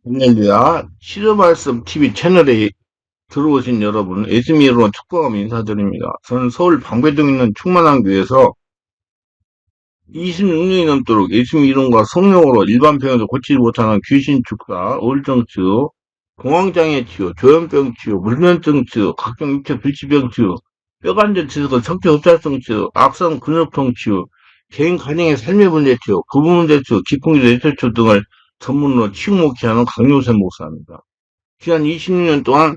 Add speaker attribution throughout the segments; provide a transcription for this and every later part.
Speaker 1: 할렐루야. 치료말씀 TV 채널에 들어오신 여러분, 예수님으로 축복하며 인사드립니다. 저는 서울 방배동에 있는 충만한 교회에서 26년이 넘도록 예수님 이름과 성령으로 일반 병에서 고치지 못하는 귀신 축사, 우울증 치유, 공황장애 치유, 조현병 치유, 불면증 치유, 각종 육체 불치병 치유, 뼈관절 치유, 척추흡착성 치유, 악성 근육통 치유, 개인 가정의 삶의 문제 치유, 부부 문제 치유, 기풍기 뇌철초 등을 전문으로 치유 목회하는 강요세 목사입니다. 지난 26년 동안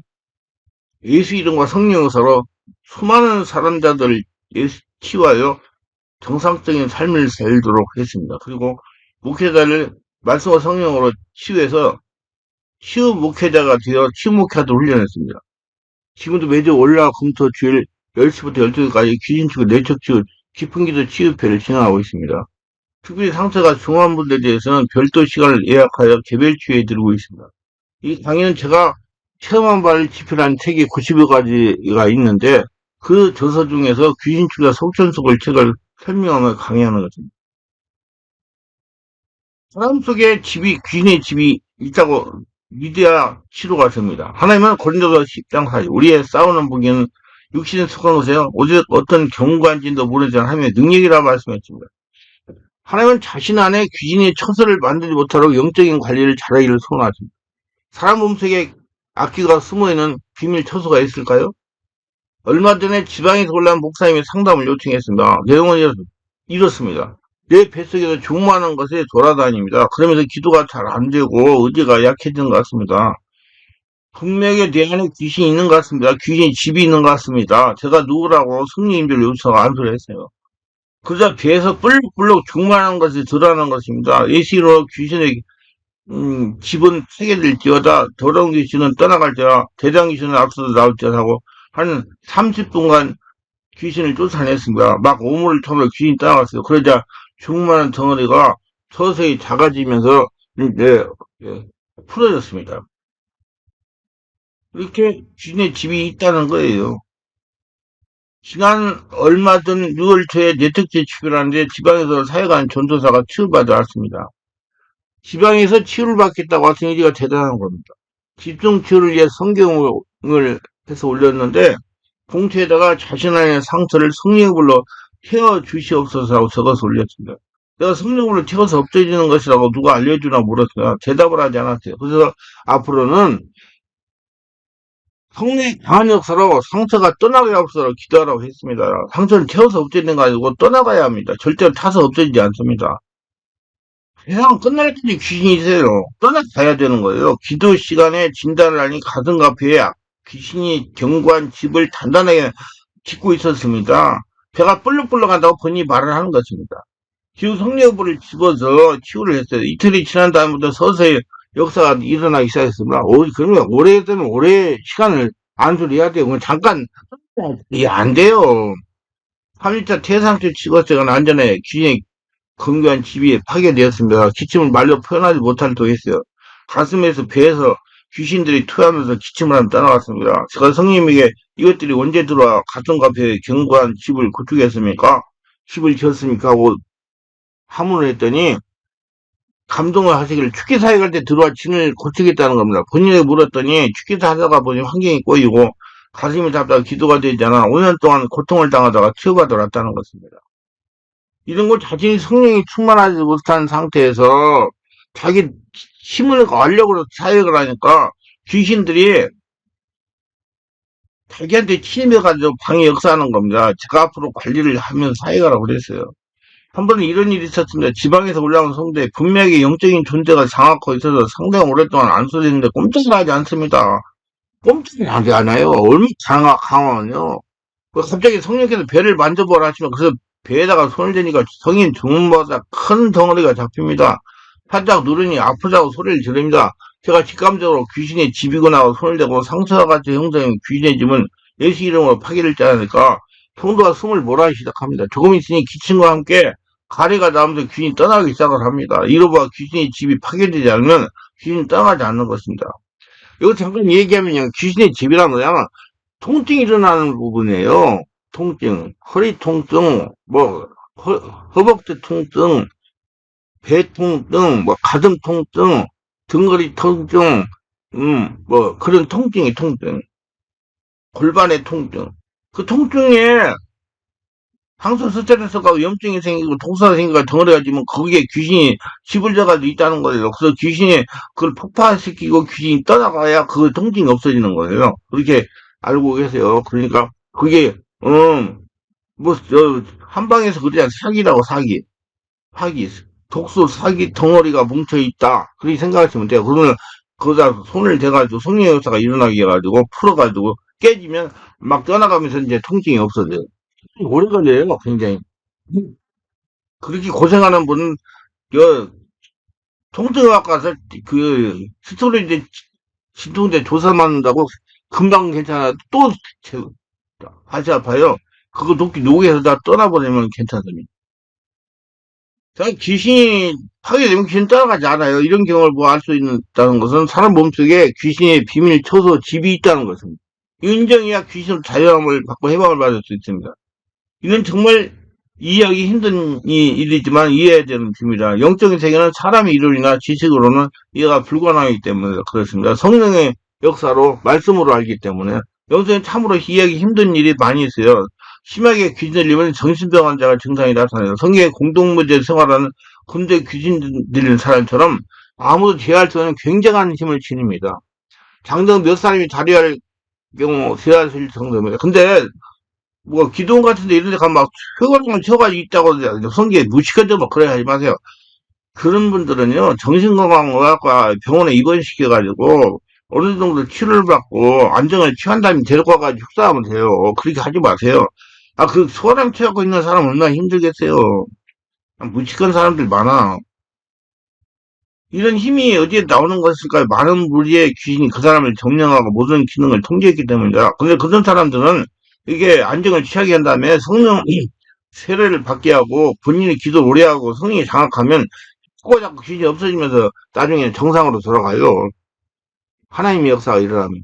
Speaker 1: 예수 이름과 성령 의사로 수많은 사람자들을 치유하여 정상적인 삶을 살도록 했습니다. 그리고 목회자를 말씀과 성령으로 치유해서 치유 목회자가 되어 치유 목회자도 훈련했습니다. 지금도 매주 월화 금토 주일 10시부터 12시까지 귀신치유, 뇌척치유, 기풍기도 치유회를 진행하고 있습니다. 특별히 상처가 중요한 분들에 대해서는 별도 시간을 예약하여 개별 치유해 드리고 있습니다. 이 강의는 제가 체험한 바를 집필한 책이 90여 가지가 있는데 그 저서 중에서 귀신추가 속전속을 책을 설명하며 강의하는 것입니다. 사람 속에 귀신의 집이 있다고 믿어야 치료가 됩니다. 하나님은 고린도서 10장 4절 우리의 싸우는 무기는 육신에 속한 것이요 오직 어떤 경관지도 모르지 않은 하나님의 능력이라 말씀했습니다. 하나님은 자신 안에 귀신의 처소를 만들지 못하도록 영적인 관리를 잘하기를 소원하십니다. 사람 몸속에 악귀가 숨어있는 비밀 처소가 있을까요? 얼마 전에 지방에서 올라온 목사님이 상담을 요청했습니다. 내용은 이렇습니다. 내 뱃속에서 중마한 것이 돌아다닙니다. 그러면서 기도가 잘 안되고 의지가 약해진 것 같습니다. 분명히 내 안에 귀신이 있는 것 같습니다. 귀신이 집이 있는 것 같습니다. 제가 누구라고 성령님들 요청하고 안수를 했어요. 그러자 배에서 뿔룩뿔룩 중마한 것이 드러나는 것입니다. 예시로 귀신의 집은 세계될지어다 더러운 귀신은 떠나갈지어다 대장 귀신은 앞서서 나올지어다 하고 한 30분간 귀신을 쫓아냈습니다. 막 오물을 통해 귀신이 떠나갔어요. 그러자 충만한 덩어리가 서서히 작아지면서 이제 풀어졌습니다. 이렇게 귀신의 집이 있다는 거예요. 지난 얼마 전 6월 초에 뇌특제 치료를 하는데 지방에서 사회관 전도사가 치유받아 왔습니다. 지방에서 치유를 받겠다고 하신 의지가 대단한 겁니다. 집중치유를 위해 성경을 해서 올렸는데 봉투에다가 자신 안의 상처를 성령의 불로 태워 주시옵소서 하고 적어서 올렸습니다. 내가 성령으로 태워서 없어지는 것이라고 누가 알려주나 물었어요. 대답을 하지 않았어요. 그래서 앞으로는 성령의 강한 역사로 상처가 떠나게 없어서 기도하라고 했습니다. 상처를 태워서 없애는 거 아니고 떠나가야 합니다. 절대로 타서 없어지지 않습니다. 세상 끝날 때까지 귀신이 있어요. 떠나가야 되는 거예요. 기도 시간에 진단을 하니 가슴과 배에 귀신이 견고한 집을 단단하게 짓고 있었습니다. 배가 뿔룩뿔룩한다고 본인이 말을 하는 것입니다. 기후 성녀부를 집어서 치유를 했어요. 이틀이 지난 다음부터 서서히 역사가 일어나기 시작했습니다. 그러면 오래 시간을 안수를 해야 돼요. 그럼 잠깐 이게 안 돼요. 3일차 태상체 치거스가 난 전에 귀신이 근교한 집이 파괴되었습니다. 기침을 말로 표현하지 못할 도했어요. 가슴에서 배에서 귀신들이 토하면서 기침을 하며 떠나갔습니다. 제가 성님에게 이것들이 언제 들어와 가슴과 배에 견고한 집을 구축했습니까? 집을 지었습니까? 하고 하문을 했더니 감동을 하시기를 축기사에 갈 때 들어와 진을 고치겠다는 겁니다. 본인에게 물었더니 축기사 하다가 보니 환경이 꼬이고 가슴이 답답하고 기도가 되지 않아 5년 동안 고통을 당하다가 치유받아 왔다는 것입니다. 이런 걸 자신이 성령이 충만하지 못한 상태에서 자기 힘을 가려고 사역을 하니까 귀신들이 자기한테 침입해가지고 방해 역사하는 겁니다. 제가 앞으로 관리를 하면서 사역하라고 그랬어요. 한 번은 이런 일이 있었습니다. 지방에서 올라온 성도에 분명히 영적인 존재가 장악하고 있어서 상당히 오랫동안 안수됐는데 꼼짝을 하지 않습니다. 꼼짝을 하지 않아요. 얼마나 강하면요. 갑자기 성령께서 배를 만져보라 하시면 그래서 배에다가 손을 대니까 성인 주문보다 큰 덩어리가 잡힙니다. 살짝 누르니 아프다고 소리를 지릅니다. 제가 직감적으로 귀신의 집이구나 하고 손을 대고 상처와 같이 형성인 귀신의 집은 예수 이름으로 파괴를 짜니까 성도가 숨을 몰아내기 시작합니다. 조금 있으니 기침과 함께 가래가 나오면서 귀신이 떠나기 시작을 합니다. 이로봐 귀신의 집이 파괴되지 않으면 귀신이 떠나지 않는 것입니다. 이거 잠깐 얘기하면 귀신의 집이란 거야. 통증이 일어나는 부분이에요. 통증, 허리 통증, 허벅지 통증, 배 통증, 가슴 통증, 등거리 통증, 뭐, 그런 통증이 통증. 골반의 통증. 그 통증에 항상 스트레스가 염증이 생기고 독소가 생기고 덩어리가 지면 거기에 귀신이 집을 져가지고 있다는 거예요. 그래서 귀신이 그걸 폭파시키고 귀신이 떠나가야 그 통증이 없어지는 거예요. 그렇게 알고 계세요. 그러니까 그게 뭐 한방에서 그냥 사기라고 사기. 사기. 독소 사기 덩어리가 뭉쳐 있다. 그렇게 생각하시면 돼요. 그러면 거기다 손을 대가지고 성령 역사가 일어나게 해가지고 풀어가지고 깨지면 막 떠나가면서 이제 통증이 없어져요. 오래 걸려요, 굉장히. 그렇게 고생하는 분은, 여, 통증의학 가서, 스토리지, 진통제 조사만 한다고 금방 괜찮아. 또, 다시 아파요. 그거 녹여서 다 떠나버리면 괜찮습니다. 자, 귀신이, 하게 되면 귀신 떠나가지 않아요. 이런 경험을 뭐 알 수 있다는 것은 사람 몸속에 귀신의 비밀 초소 집이 있다는 것입니다. 인정해야 귀신으로 자유함을 받고 해방을 받을 수 있습니다. 이건 정말 이해하기 힘든 일이지만 이해해야 되는 비밀이다. 영적인 세계는 사람의 이론이나 지식으로는 이해가 불가능하기 때문에 그렇습니다. 성령의 역사로 말씀으로 알기 때문에 영적인 참으로 이해하기 힘든 일이 많이 있어요. 심하게 귀신 들리면 정신병 환자가 증상이 나타나요. 성경의 공동묘지에 생활하는 근대 귀신 들리는 사람처럼 아무도 제어할 수 없는 굉장한 힘을 지닙니다. 장정 몇 사람이 자리할 경우 제어하실 정도입니다. 근데 뭐 기도원 같은 데 이런 데 가면 막 효과를 쳐가지고 있다고 성경에 무식하죠. 막 그래 하지 마세요. 그런 분들은요 정신건강의학과 병원에 입원시켜가지고 어느 정도 치료를 받고 안정을 취한 다음에 데리고 와가지고 축사하면 돼요. 그렇게 하지 마세요. 아, 그 소아랑 취하고 있는 사람 얼마나 힘들겠어요. 무식한 사람들 많아. 이런 힘이 어디에 나오는 것일까요? 많은 무리의 귀신이 그 사람을 점령하고 모든 기능을 통제했기 때문이다. 근데 그런 사람들은 이게 안정을 취하게 한 다음에 성령이 세례를 받게 하고 본인이 기도를 오래 하고 성령이 장악하면 자꾸 귀신이 없어지면서 나중에는 정상으로 돌아가요. 하나님의 역사가 일어나면.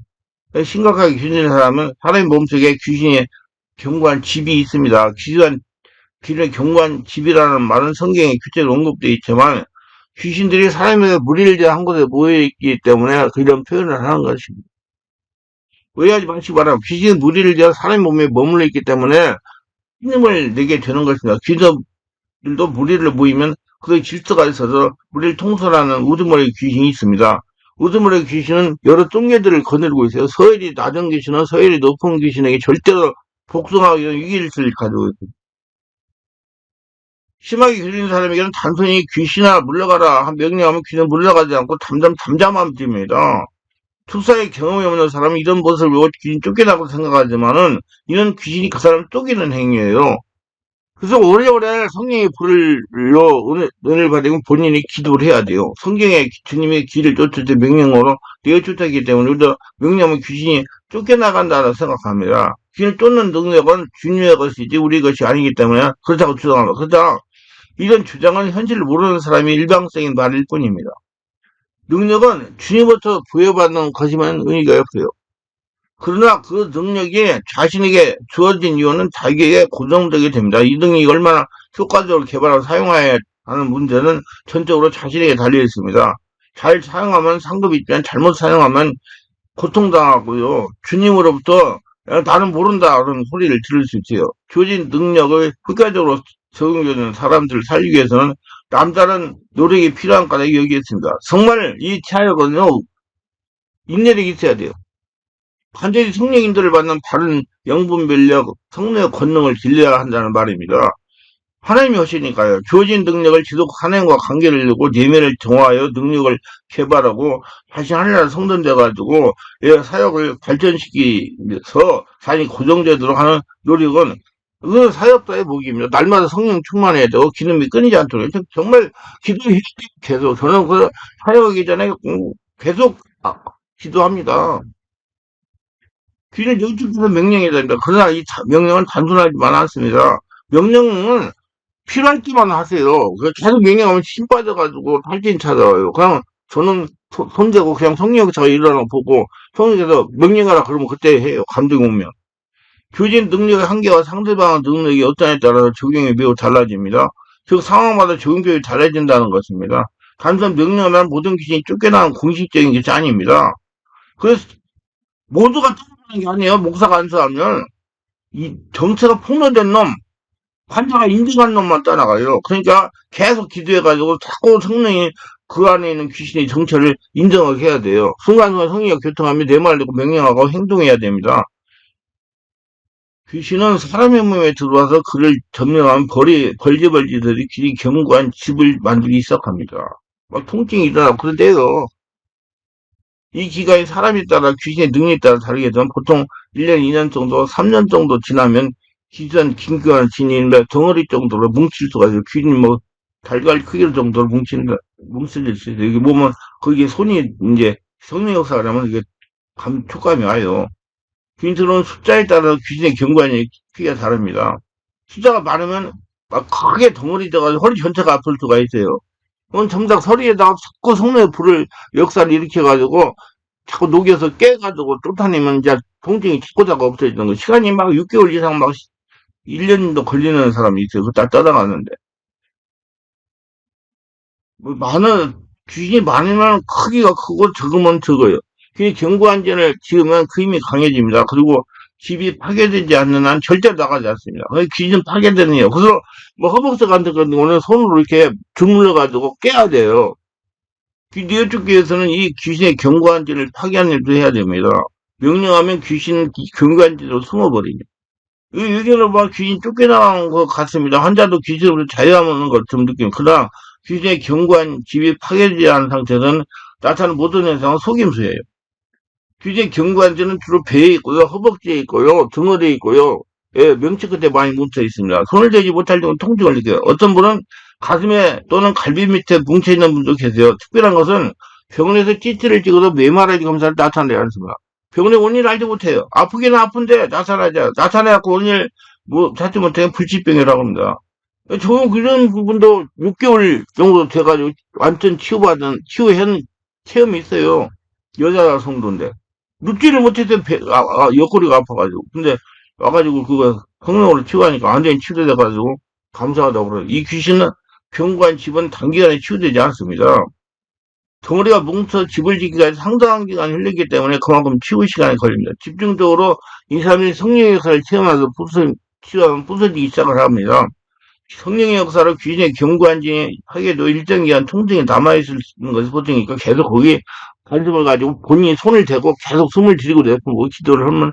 Speaker 1: 심각하게 귀신인 사람은 사람의 몸속에 귀신의 견고한 집이 있습니다. 귀신의 견고한 집이라는 말은 성경에 구체적으로 언급되어 있지만 귀신들이 사람에게 무리를 한 곳에 모여있기 때문에 그런 표현을 하는 것입니다. 오해하지 마시기 바랍니다. 귀신은 무리를 지어 사람의 몸에 머물러 있기 때문에 힘을 내게 되는 것입니다. 귀신들도 무리를 모이면 그 질서가 있어서 무리를 통솔하는 우두머리 귀신이 있습니다. 우두머리 귀신은 여러 종류들을 거느리고 있어요. 서열이 낮은 귀신은 서열이 높은 귀신에게 절대로 복종하기 위한 위기의식을 가지고 있습니다. 심하게 귀신인 사람에게는 단순히 귀신아 물러가라 한 명령하면 귀신은 물러가지 않고 잠잠함 듭니다. 투사의 경험이 없는 사람은 이런 모습을 보고 귀신이 쫓겨나고 생각하지만은 이런 귀신이 그 사람을 쫓기는 행위예요. 그래서 오래오래 성령의 불로 은혜를 받으면 본인이 기도를 해야 돼요. 성경에 주님의 길을 쫓을 때 명령으로 내어 쫓았기 때문에 우리도 명령하면 귀신이 쫓겨나간다고 생각합니다. 귀신을 쫓는 능력은 주님의 것이지 우리 것이 아니기 때문에 그렇다고 주장합니다. 그렇다. 이런 주장은 현실을 모르는 사람이 일방적인 말일 뿐입니다. 능력은 주님부터 부여받는 것이면 의미가 없어요. 그러나 그 능력이 자신에게 주어진 이유는 자기에게 고정되게 됩니다. 이 능력이 얼마나 효과적으로 개발하고 사용해야 하는 문제는 전적으로 자신에게 달려 있습니다. 잘 사용하면 상급이 있지만 잘못 사용하면 고통당하고요. 주님으로부터 나는 모른다 그런 소리를 들을 수 있어요. 주어진 능력을 효과적으로 적용되는 사람들을 살리기 위해서는 남다른 노력이 필요한 까닭 여기겠습니다. 정말 이 차역은요, 인내력이 있어야 돼요. 반드시 성령인들을 받는 바른 영분 변력, 성령의 권능을 길러야 한다는 말입니다. 하나님이 하시니까요. 주어진 능력을 지속 하나님과 관계를 이루고 내면을 정화하여 능력을 개발하고 다시 하나님 성전 돼가지고 사역을 발전시키면서 자신이 고정되도록 하는 노력은 그 사역자의 목입니다. 날마다 성령 충만해야 되고 기름이 끊이지 않도록 정말 기도해야 돼요. 계속 저는 그 사역하기 전에 계속 기도합니다. 귀를 영축해서 명령해야 됩니다. 그러나 이 명령은 단순하지만 않습니다. 명령은 필요할 때만 하세요. 계속 명령하면 힘 빠져가지고 탈진 찾아와요. 그냥 저는 손대고 그냥 성령역사가 일어나고 보고 성령께서 명령하라 그러면 그때 해요. 감정이 오면. 교진 능력의 한계와 상대방의 능력이 어떠냐에 따라서 적용이 매우 달라집니다. 즉 상황마다 적용법이 달라진다는 것입니다. 단순 명령만 모든 귀신이 쫓겨나는 공식적인 것이 아닙니다. 그래서 모두가 따라가는 게 아니에요. 목사가 안수하면 이 정체가 폭로된 놈, 환자가 인정한 놈만 따라가요. 그러니까 계속 기도해가지고 자꾸 성령이 그 안에 있는 귀신의 정체를 인정하게 해야 돼요. 순간순간 성령과 교통하며 내 말을 듣고 명령하고 행동해야 됩니다. 귀신은 사람의 몸에 들어와서 그를 점령한 벌지벌지들이 귀신이 견고한 집을 만들기 시작합니다. 막 통증이 일어나고 그런데요. 이 기간이 사람에 따라 귀신의 능력에 따라 다르겠지만 보통 1년, 2년 정도, 3년 정도 지나면 긴급한 진인데 덩어리 정도로 뭉칠 수가 있어요. 귀신이 뭐 달걀 크기 정도로 뭉칠 수 있어요. 여기 보면 거기에 손이 이제 성령 역사가 하면 이게 촉감이 와요. 귀신들은 숫자에 따라 귀신의 경관이 크기가 다릅니다. 숫자가 많으면 막 크게 덩어리 돼가지고 허리 전체가 아플 수가 있어요. 그건 정작 서리에다가 자꾸 성령의 불을 역사를 일으켜가지고 자꾸 녹여서 깨가지고 쫓아내면 이제 통증이 찾고자가 없어지는 거. 시간이 막 6개월 이상 막 1년도 걸리는 사람이 있어요. 그거 다 떠나가는데. 뭐 귀신이 많으면 크기가 크고 적으면 적어요. 귀신이 견고한전을 지으면 그 힘이 강해집니다. 그리고 집이 파괴되지 않는 한 절대 나가지 않습니다. 귀신 파괴되는 이유. 그래서 뭐 허벅지 같은 건 오늘 손으로 이렇게 주물러가지고 깨야 돼요. 뉘어쫓기 위해서는 이 귀신의 견고한지를 파괴하는 일도 해야 됩니다. 명령하면 귀신은 견고한지로 숨어버리죠. 이 의견을 봐 귀신 쫓겨나간 것 같습니다. 환자도 귀신으로 자유하는 것처럼 느낌. 그러나 귀신의 견고한 집이 파괴되지 않은 상태에서는 나타나는 모든 현상은 속임수예요. 귀신의 견고한지는 주로 배에 있고요, 허벅지에 있고요, 등어리에 있고요. 예, 명치 끝에 많이 뭉쳐 있습니다. 손을 대지 못할 경우 통증을 느껴요. 어떤 분은 가슴에 또는 갈비 밑에 뭉쳐 있는 분도 계세요. 특별한 것은 병원에서 CT를 찍어도 메마라기 검사를 나타내지 않습니다. 병원의 원인을 알지 못해요. 아프기는 아픈데 나타내갖고 원인을 뭐 찾지 못하면 불치병이라고 합니다. 저 그런 부분도 6개월 정도 돼가지고 완전 치유한 체험이 있어요. 여자 성도인데. 눕지를 못해서 옆구리가 아파가지고. 근데 와가지고 그거 성령으로 치유하니까 완전히 치유돼가지고 감사하다고 그래요. 이 귀신은 견고한 집은 단기간에 치유되지 않습니다. 덩어리가 뭉쳐 집을 짓기가 상당한 기간이 흘렸기 때문에 그만큼 치유 시간이 걸립니다. 집중적으로 이 사람이 성령의 역사를 체험하면서 치유하면 부서지기 시작을 합니다. 성령의 역사로 귀신의 견고한지 하게도 일정 기간 통증이 남아있을 것이 보통이니까 계속 거기에 관심을 가지고 본인이 손을 대고 계속 숨을 들이고 내뿜고 기도를 하면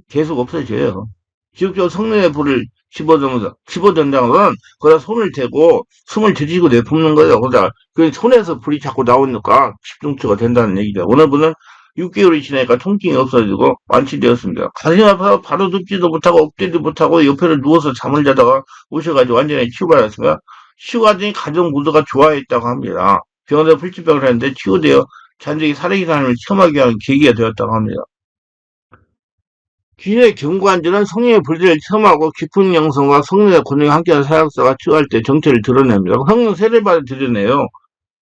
Speaker 1: 계속 없어져요. 지속적으로 성령의 불을 집어던다는 건 거기다 손을 대고 숨을 들이고 내뿜는 거예요. 그러다 그 손에서 불이 자꾸 나오니까 집중처가 된다는 얘기죠. 어느 분은 6개월이 지나니까 통증이 없어지고 완치되었습니다. 가슴이 아파서 바로 눕지도 못하고 엎드리지도 못하고 옆에를 누워서 잠을 자다가 오셔가지고 완전히 치유받았습니다. 치유하더니 가족 모두가 좋아했다고 합니다. 병원에서 불치병을 했는데 치유되어 잔적이 살아계사님을 체험하게 하는 계기가 되었다고 합니다. 귀신의 견고한지는 성령의 불질을 체험하고 깊은 영성과 성령의 권능이 함께한 사역사가 치유할 때 정체를 드러냅니다. 성령 세례받아 드러내요.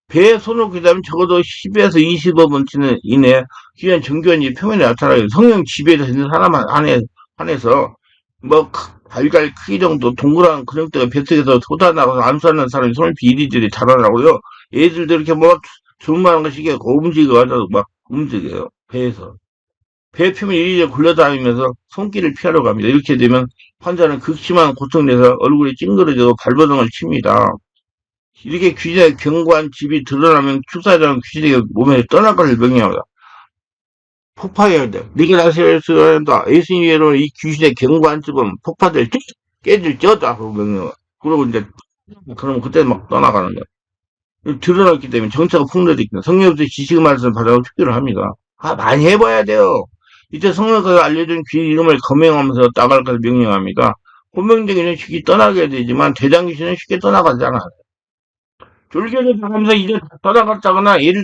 Speaker 1: 배에 손을 얹으면 적어도 10에서 25분 이내에 귀한 정교한지 표면에 나타나요. 성령 지배에 있는 사람 안에서 뭐 달걀 크기 정도 동그란 근육대가 뱃속에서 솟아나가서 암수하는 사람이 손을 이리저리 달아나고요. 애들도 이렇게 뭐 주문하는 것이 움직여가지고 막 움직여요. 배에서. 배 표면 이리저리 굴러다니면서 손길을 피하려고 합니다. 이렇게 되면 환자는 극심한 고통내서 얼굴이 찡그러지고 발버둥을 칩니다. 이렇게 귀신의 견고한 집이 드러나면 축사자는 귀신의 몸에 떠날 것을 명령합니다. 폭파해야 돼. 네가 나서야 한다. 예수님 이름으로 이 귀신의 견고한 집은 폭파될 깨질 쩌다. 명령을. 그러고 이제 그러면 그때 막 떠나가는 거야. 드러났기 때문에 정체가 폭로되기 때문에 성령부터 지식의 말씀을 받아서 축교를 합니다. 많이 해봐야 돼요. 이때 성령께서 알려준 귀 이름을 거명하면서 나갈 것을 명령합니다. 본명적인 쉽게 떠나게 되지만 대장 귀신은 쉽게 떠나가지 않아요. 졸개를 당하면서 이제 떠나갔다거나 예를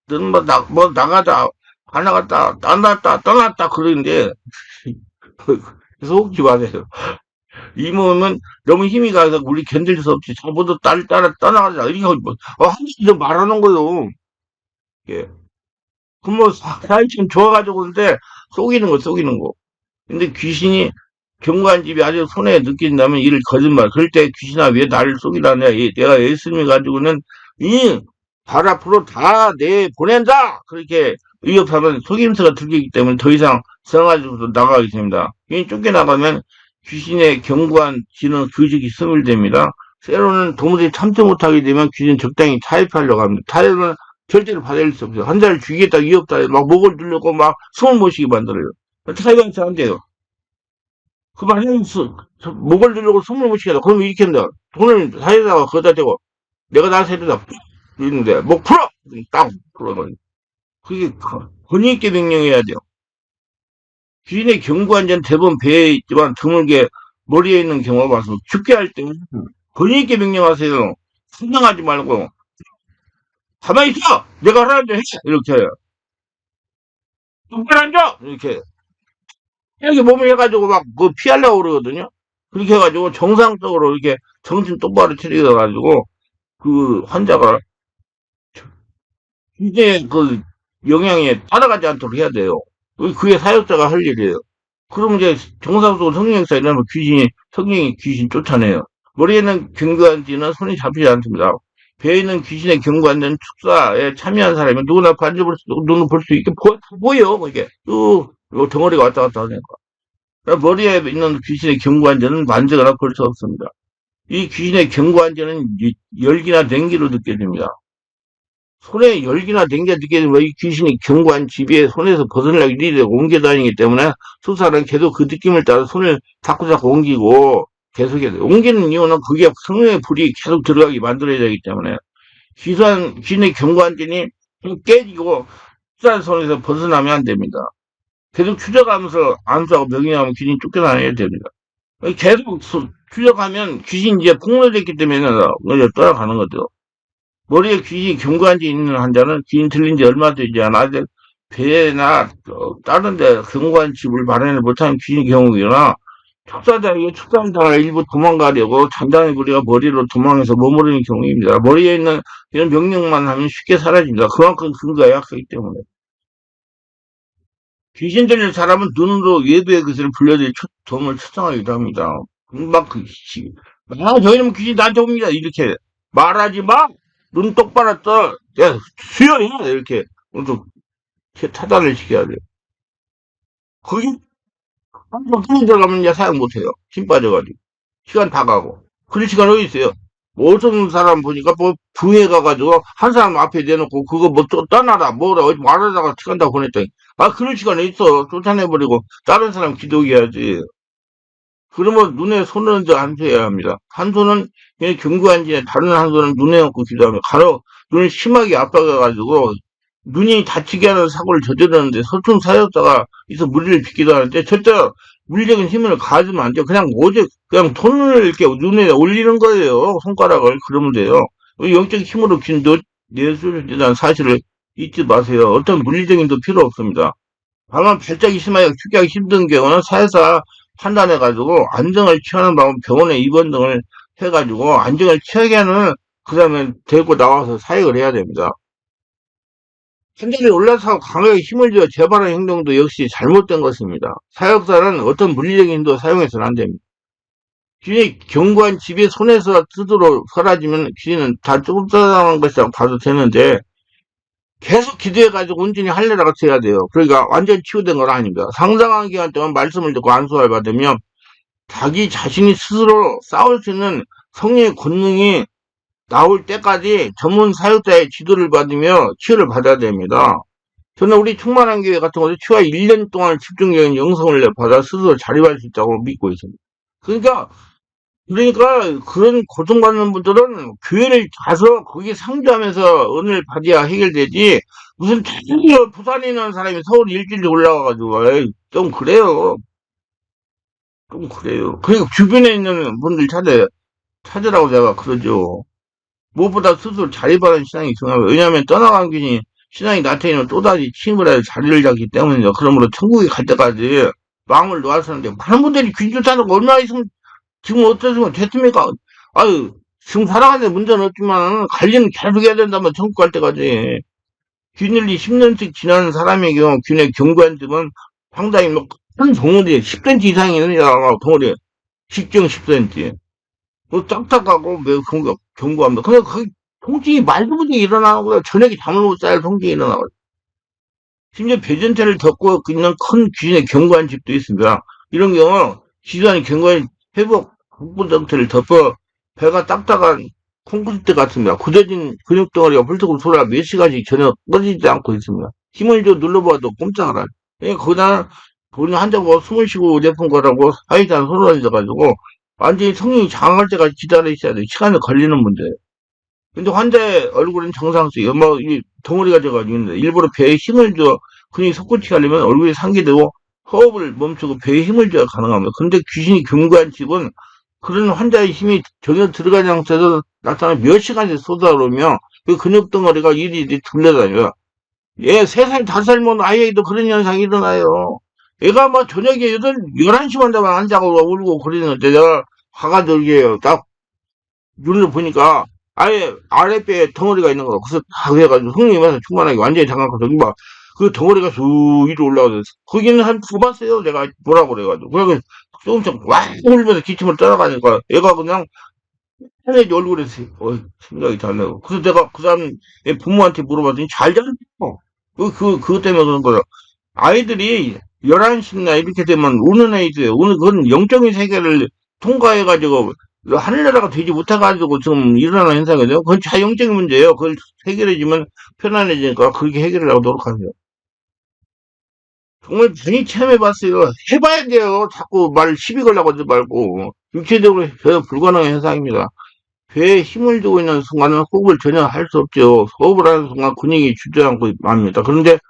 Speaker 1: 들면 뭐 나가다 안 나갔다 떠났다 그러는데 그래서 혹지 마세요. 이 몸은 너무 힘이 가서 우리 견딜 수 없지. 저보다 따라 떠나가자 이렇게 한번 말하는 거요. 예. 그럼 뭐 사람이 좀 좋아가지고 근데 속이는 거. 근데 귀신이 견고한 집이 아주 손에 느낀다면 이를 거짓말. 그럴 때 귀신아 왜 나를 속이라냐. 내가 예수님이 가지고는 이 발 앞으로 다 내보낸다! 그렇게 위협하면 속임수가 들리기 때문에 더 이상 성가지로 나가게 됩니다. 괜히 쫓겨나가면 귀신의 견고한 지능 규직이 스물됩니다. 세로는 도무지 참지 못하게 되면 귀신 적당히 타협하려고 합니다. 타협은 절대로 받아들일 수 없어요. 한 자를 죽이겠다, 위협다, 막 목을 누르고 막 숨을 못 쉬게 만들어요. 타협하지 안 돼요. 그 만약에 목을 누르고 숨을 못 쉬게 하다. 그러면 이렇게 한다. 돈을 사이에다가 거기다 대고 내가 나한테 해주다 있는데 목 풀어! 딱 풀어버려. 그게 권위 있게 명령해야 돼요. 귀신의 경고한 자는 대부분 배에 있지만 드물게 머리에 있는 경우가 많습니다. 죽게 할 때는 권위 있게 명령하세요. 순정하지 말고 가만히 있어! 내가 하라는 대로 해! 이렇게 해요. 똑바로 앉아! 이렇게 몸을 해가지고 막 그 피하려고 그러거든요. 그렇게 해가지고 정상적으로 이렇게 정신 똑바로 차려가지고 그 환자가 이제 그 영향에 따라가지 않도록 해야 돼요. 그게 사역자가 할 일이에요. 그럼 이제 정상적으로 성령행사 일어나면 성령이 귀신 쫓아내요. 머리에는 경고한 지는 손이 잡히지 않습니다. 배에 있는 귀신의 경고한 축사에 참여한 사람이 누구나 만져볼 수, 눈을 볼 수 있게 보여, 이게. 요 덩어리가 왔다 갔다 하니까. 머리에 있는 귀신의 경고한 자는 만지거나 볼 수 없습니다. 이 귀신의 경고한 자는 열기나 냉기로 느껴집니다. 손에 열기나 냉기가 느껴지면 이 귀신이 견고한 집에 손에서 벗어나려고 이리저리 옮겨 다니기 때문에 수사는 계속 그 느낌을 따라 손을 자꾸 옮기고 계속해서 옮기는 이유는 그게 성령의 불이 계속 들어가게 만들어야 되기 때문에 귀신의 견고한 진이 깨지고 수사의 손에서 벗어나면 안 됩니다. 계속 추적하면서 안수하고 명령하면 귀신이 쫓겨나야 됩니다. 계속 추적하면 귀신이 이제 폭로됐기 때문에 떠나가는 거죠. 머리에 귀신이 경고한 지 있는 환자는 귀신 들린 지 얼마 되지 않아 아직 배나 다른 데 경고한 집을 마련을 못하는 귀신 경우이거나 축사자에게 축사당을 일부 도망가려고 잔당의 부리가 머리로 도망해서 머무르는 경우입니다. 머리에 있는 이런 명령만 하면 쉽게 사라집니다. 그만큼 근거가 약하기 때문에. 귀신 들린 사람은 눈으로 외부의 것을 불러들이 도움을 초청하기도 합니다. 막 저희는 귀신 나한테 옵니다. 이렇게 말하지 마! 눈 똑바로 떠! 야, 수여해! 이렇게 좀 차단을 시켜야 돼요. 거기 한번 손이 들어가면 이제 사용 못해요. 힘 빠져가지고. 시간 다 가고. 그런 시간 어디 있어요? 뭐 어떤 사람 보니까 뭐 부에 가가지고 한 사람 앞에 내놓고 그거 뭐 떠나라 뭐라 말하다가 시간 다 보냈더니 아 그런 시간에 있어 쫓아내버리고 다른 사람 기도하게 해야지. 그러면 눈에 손을 얹어 안수해야 합니다. 한 손은 그냥 경구한지에 다른 한 손은 눈에 얹고 기도하며 간혹 눈을 심하게 압박해가지고 눈이 다치게 하는 사고를 저지르는데 서툰 사역자가 있어 무리를 빚기도 하는데 절대 물리적인 힘을 가지면 안 돼요. 그냥 오직 그냥 손을 이렇게 눈에 올리는 거예요. 손가락을 그러면 돼요. 영적 힘으로 내수를 대한 사실을 잊지 마세요. 어떤 물리적인 힘도 필요 없습니다. 다만 발작이 심하여 축기하기 힘든 경우는 사회사 판단해가지고 안정을 취하는 방법 병원에 입원 등을 해가지고 안정을 취하게 하는 그 다음에 데리고 나와서 사역을 해야 됩니다. 환자들이 올라서 강하게 힘을 주어 재발하는 행동도 역시 잘못된 것입니다. 사역사는 어떤 물리적인 힘도 사용해서는 안 됩니다. 귀신이 견고한 집이 손에서 스스로 사라지면 귀신은 다 쫓아나는 것이라고 봐도 되는데 계속 기도해가지고 온전히 할례라 같이 해야 돼요. 그러니까 완전 치유된 건 아닙니다. 상당한 기간 동안 말씀을 듣고 안수를 받으면 자기 자신이 스스로 싸울 수 있는 성령의 권능이 나올 때까지 전문 사역자의 지도를 받으며 치유를 받아야 됩니다. 저는 우리 충만한 교회 같은 곳에 치유가 1년 동안 집중적인 영성을 받아 스스로 자립할 수 있다고 믿고 있습니다. 그러니까 그런 고통받는 분들은 교회를 가서 거기 상주하면서 은혜를 받아야 해결되지 무슨 드디어 부산에 있는 사람이 서울 일주일에 올라가가지고 에이, 좀 그래요. 좀 그래요. 그러니까 주변에 있는 분들 찾으라고 제가 그러죠. 무엇보다 스스로 자립하는 신앙이 중요해요. 왜냐하면 떠나간 귀신이 신앙이 나태해지면 또다시 침을 해서 자리를 잡기 때문이죠. 그러므로 천국에 갈 때까지 마음을 놓았었는데 많은 분들이 귀신 쫓아내고 얼마나 있으면 지금 어떠시면 됐습니까? 아유, 지금 살아가는데 문제는 없지만, 관리는 계속 해야 된다면, 천국 갈 때까지. 균일이 10년씩 지나는 사람의 경우, 균의 견고한 점은 상당히 뭐, 큰 덩어리, 10cm 이상이 있는 덩어리, 10경 10cm. 뭐, 딱딱하고 매우 견고합니다. 근데 거기 통증이 말도 못하게 일어나는 거야. 저녁에 잠을 못 자요. 통증이 일어나고. 심지어 배전태를 덮고 있는 큰 귀신의 견고한 집도 있습니다. 이런 경우 기관이 견고한 회복 복부 상태를 덮어 배가 딱딱한 콘크리트 같습니다. 굳어진 근육덩어리가 불쑥 솟아 몇 시간씩 전혀 꺼지지 않고 있습니다. 힘을 줘 눌러봐도 꼼짝을 안 해. 그날 본인 환자가 숨을 쉬고 내픈 거라고 사회자는 소란해져가지고 완전히 성령이 장할 때까지 기다려 있어야 돼. 시간이 걸리는 문제예요. 근데 환자의 얼굴은 정상수예요. 뭐, 이 덩어리가 져가지고 있는데, 일부러 배에 힘을 줘, 근육이 솟구치게 하려면 얼굴이 상기되고, 호흡을 멈추고 배에 힘을 줘야 가능합니다. 근데 귀신이 견고한 집은 그런 환자의 힘이 전혀 들어가지 않고서 나타나 몇 시간씩 쏟아오르며, 그 근육 덩어리가 이리이리 둘러다녀요. 예, 3살, 5살 먹은 아이에도 그런 현상이 일어나요. 애가 막 저녁에 11시만 되면 안 자고 울고 그러는데, 내가 화가 들게요. 딱 눈을 보니까 아예 아랫배에 덩어리가 있는 거야. 그래서 다 그래가지고 성령님한테 충만하게 완전히 장악해서 여기 막 그 덩어리가 쑥 위로 올라가서 거기는 한 두 번 써요. 내가 뭐라고 그래가지고 그래서 조금씩 와 울면서 기침을 따라가니까 얘가 그냥 하늘에 얼굴에 생각이 잘 나고 그래서 내가 그 사람 부모한테 물어봤더니 잘 자랐어. 그것 때문에 그런 거야. 아이들이 11시나 이렇게 되면 우는 애들이에요. 우는 그건 영적인 세계를 통과해가지고 하늘나라가 되지 못해가지고 지금 일어나는 현상이거든요. 그건 자영적인 문제예요. 그걸 해결해주면 편안해지니까 그렇게 해결을 하고 노력하세요. 정말 많이 체험해봤어요. 해봐야 돼요. 자꾸 말 시비 걸라고 하지 말고. 육체적으로 전혀 불가능한 현상입니다. 배에 힘을 주고 있는 순간은 호흡을 전혀 할 수 없죠. 호흡을 하는 순간 근육이 주저앉고 맙니다. 그런데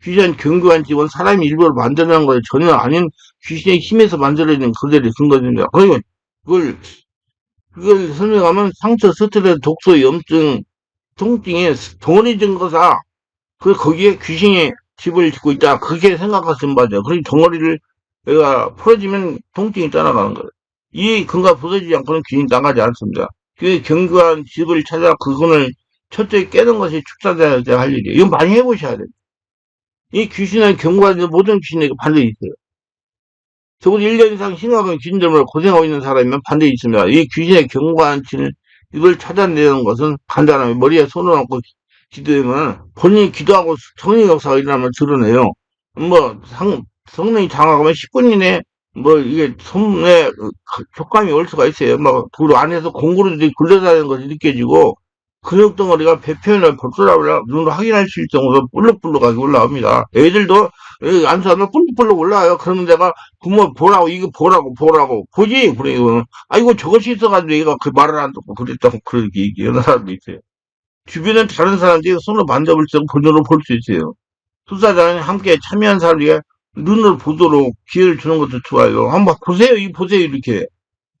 Speaker 1: 귀신 견고한 집은 사람이 일부러 만들어낸 것이 전혀 아닌 귀신의 힘에서 만들어진 그대로 근거입니다. 그러면 그걸 설명하면 상처, 스트레스, 독소, 염증, 통증에 덩어리 증거사, 거기에 귀신이 집을 짓고 있다. 그렇게 생각하시면 맞아요. 그러니 덩어리를 내가 풀어지면 통증이 떠나가는 거예요. 이 근가 부서지지 않고는 귀신이 나가지 않습니다. 그 견고한 집을 찾아 그분을 첫째 깨는 것이 축사자야 할 일이에요. 이거 많이 해보셔야 돼요. 이 귀신은 견고한 모든 귀신에게 반드시 있어요. 적어도 1년 이상 심각한 귀신 때문에 고생하고 있는 사람이면 반드시 있습니다. 이 귀신의 견고한 이걸 찾아내는 것은 간단하게 머리에 손을 얹고 기도하면 본인이 기도하고 성령 역사가 일어나면 드러내요. 뭐 성령이 장악하면 10분 이내에 뭐 이게 손에 촉감이 올 수가 있어요. 그 안에서 공구로 굴러다니는 것이 느껴지고 근육 덩어리가 배 표현을 벗어나려 눈으로 확인할 수 있을 정도로 볼록볼록하게 올라옵니다. 애들도 안수하면 볼록볼록 올라와요. 그러면 내가 부모 보라고 이거 보라고 보지 그래요. 아이고 저것이 있어가지고 얘가 그 말을 안 듣고 그랬다고 그렇게 얘기하는 사람도 있어요. 주변에 다른 사람들이 손으로 만져볼 수 있고 본으로 볼 수 있어요. 수사자는 함께 참여한 사람에게 눈을 보도록 기회를 주는 것도 좋아요. 한번 보세요, 보세요 이렇게.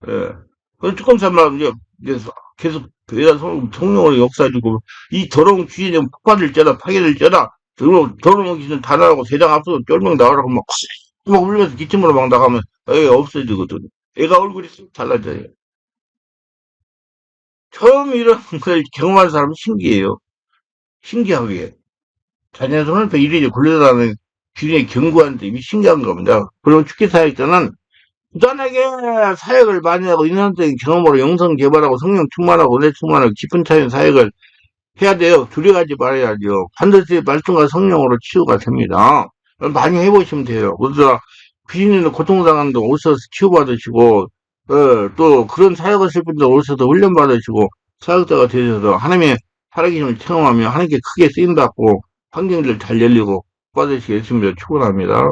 Speaker 1: 예. 그럼 조금 삼아 이제 계속 대단 성령으로 역사해주고 이 더러운 귀신이 폭파될지어다 파괴될지어다 더러운 귀신은 다 나가고 대장 앞서서 쫄병 나가라고 막 울면서 기침으로 막 나가면 애가 없어지거든. 애가 얼굴이 쑥 달라져요. 처음 이런 걸 경험한 사람은 신기해요. 신기하게. 자녀 손을 배 이리저리 굴려다니는 귀신의 견고한 데이 신기한 겁니다. 그럼 축기사역자는 부단하게 사역을 많이 하고 인간적인 경험으로 영성 개발하고 성령 충만하고 은혜 충만하고 깊은 차이의 사역을 해야 돼요. 두려워하지 말아야죠. 반드시 말씀과 성령으로 치유가 됩니다. 많이 해보시면 돼요. 그래서 귀신으로 고통당하는데 오셔서 치유받으시고 또 그런 사역을 하실 분들 오셔서 훈련받으시고 사역자가 되셔서 하나님의 살아계심을 체험하며 하나님께 크게 쓰임받고 환경들 잘 열리고 받으시겠습니다. 축원합니다.